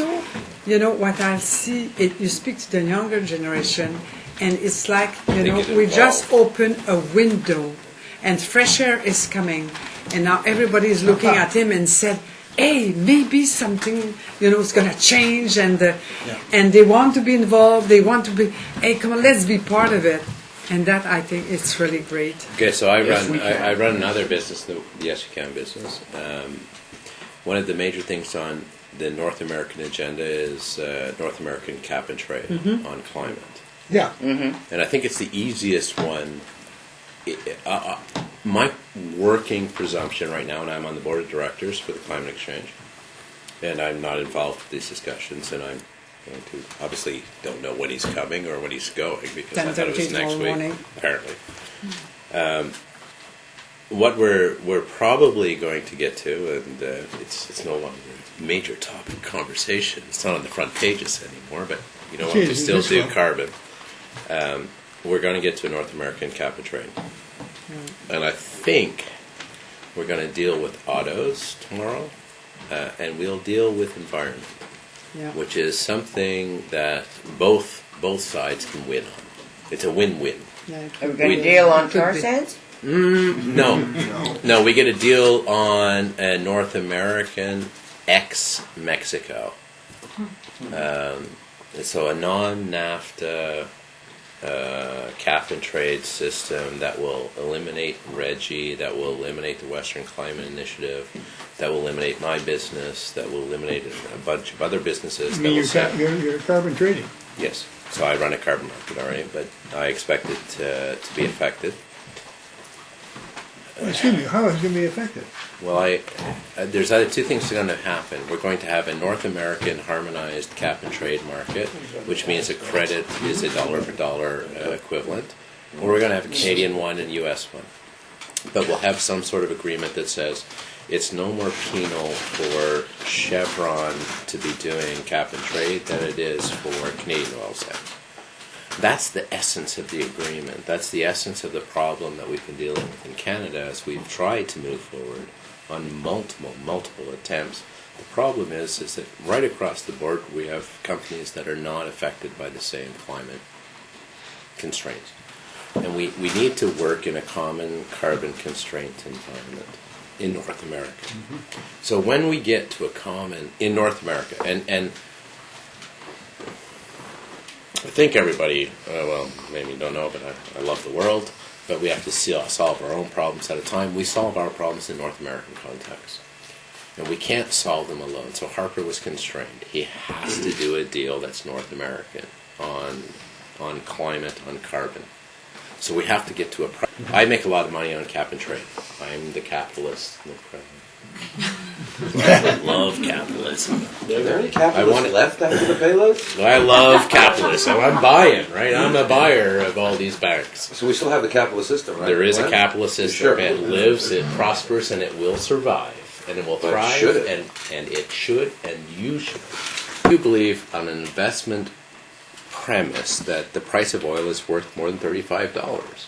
also, what I see, you speak to the younger generation, and it's like, we just open a window, and fresh air is coming, and now everybody is looking at him and said, hey, maybe something, is going to change, and they want to be involved, they want to be, hey, come on, let's be part of it. And that, I think, it's really great. Okay, so I run another business, the Yes You Can business. One of the major things on the North American agenda is North American cap and trade on climate. Yeah. Mm-hmm. And I think it's the easiest one. My working presumption right now, and I'm on the board of directors for the Climate Exchange, and I'm not involved with these discussions, and I'm going to, obviously don't know when he's coming or when he's going, because I thought it was next week, morning. Apparently. What we're probably going to get to, and it's no longer a major topic of conversation, it's not on the front pages anymore, but you know what, we still do carbon. We're going to get to a North American cap and trade. And I think we're going to deal with autos tomorrow, and we'll deal with environment, which is something that both sides can win on. It's a win-win. Are we going to deal on tar sands? No, we get a deal on a North American ex-Mexico. So a non-NAFTA cap and trade system that will eliminate RGGI, that will eliminate the Western Climate Initiative, that will eliminate my business, that will eliminate a bunch of other businesses. You mean you're carbon trading? Yes. So I run a carbon market, all right, but I expect it to be affected. Excuse me, how is it going to be affected? Well, there's other two things that are going to happen. We're going to have a North American harmonized cap and trade market, which means a credit is a dollar for dollar equivalent, or we're going to have a Canadian one and a U.S. one. But we'll have some sort of agreement that says it's no more penal for Chevron to be doing cap and trade than it is for Canadian oil sands. That's the essence of the agreement. That's the essence of the problem that we've been dealing with in Canada as we've tried to move forward on multiple attempts. The problem is that right across the board we have companies that are not affected by the same climate constraints. And we need to work in a common carbon constraint environment in North America. Mm-hmm. So when we get to a common, in North America, and I think everybody, well, maybe you don't know, but I love the world, but we have to solve our own problems at a time. We solve our problems in North American context. And we can't solve them alone. So Harper was constrained. He has to do a deal that's North American on climate, on carbon. So we have to get to a price. I make a lot of money on cap and trade. I'm the capitalist. I love capitalism. Are there any capitalists left after the payloads? I love capitalism. I'm buying, right? I'm a buyer of all these banks. So we still have the capitalist system, right? There is a capitalist system. Sure. It lives, it prospers, and it will survive. And it will thrive. And it should, and you should. You believe on an investment premise that the price of oil is worth more than $35.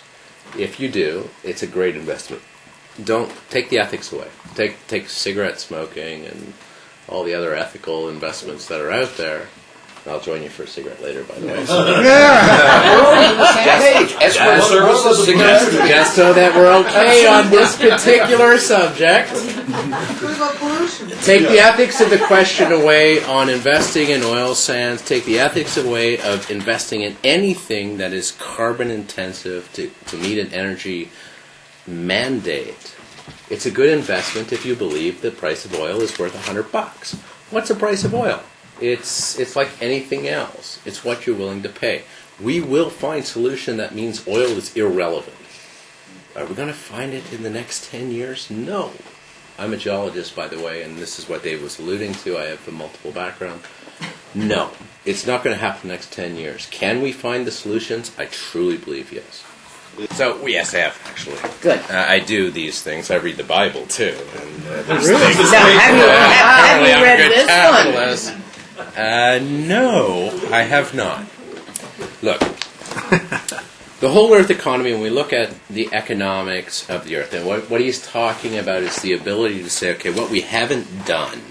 If you do, it's a great investment. Don't take the ethics away. Take cigarette smoking and all the other ethical investments that are out there. I'll join you for a cigarette later, by the way. So escort services, just so that we're okay on this particular subject. Take the ethics of the question away on investing in oil sands. Take the ethics away of investing in anything that is carbon intensive to meet an energy mandate. It's a good investment if you believe the price of oil is worth $100. What's the price of oil? It's like anything else. It's what you're willing to pay. We will find solution that means oil is irrelevant. Are we going to find it in the next 10 years? No. I'm a geologist, by the way, and this is what Dave was alluding to. I have a multiple background. No. It's not going to happen in the next 10 years. Can we find the solutions? I truly believe yes. So, yes, I have, actually. Good. I do these things. I read the Bible, too. And, really? Have you read this one? No, I have not. Look, the whole Earth economy, when we look at the economics of the Earth, and what he's talking about is the ability to say, okay, what we haven't done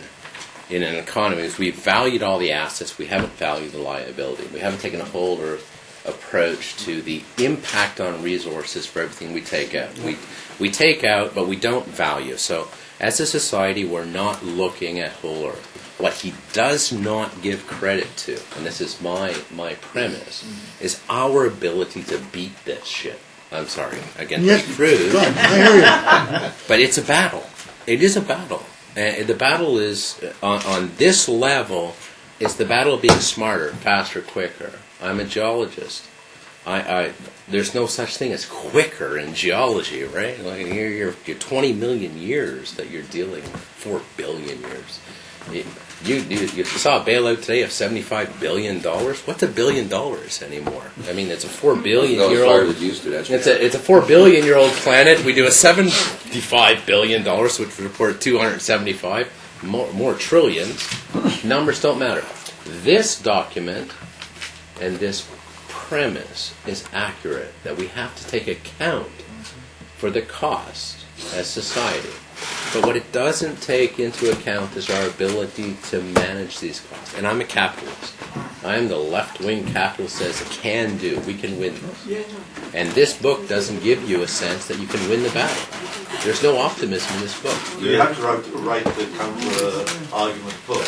in an economy is we've valued all the assets, we haven't valued the liability. We haven't taken a whole approach to the impact on resources for everything we take out. We take out, but we don't value. So as a society, we're not looking at whole earth. What he does not give credit to, and this is my premise, is our ability to beat this shit. I'm sorry, against Yes, the truth. fine, I hear you. But it's a battle. It is a battle. And the battle is, on this level, it's the battle of being smarter, faster, quicker. I'm a geologist. There's no such thing as quicker in geology, right? Like you're 20 million years that you're dealing with, 4 billion years. You saw a bailout today of $75 billion. What's $1 billion anymore? I mean, it's a 4 billion year old. It's a 4 billion year old planet. We do a $75 billion, which would report 275 more trillions. Numbers don't matter. This document and this premise is accurate, that we have to take account for the cost as society. But what it doesn't take into account is our ability to manage these costs. And I'm a capitalist. I am the left-wing capitalist that says can do. We can win this. And this book doesn't give you a sense that you can win the battle. There's no optimism in this book. You have to write the counter argument book.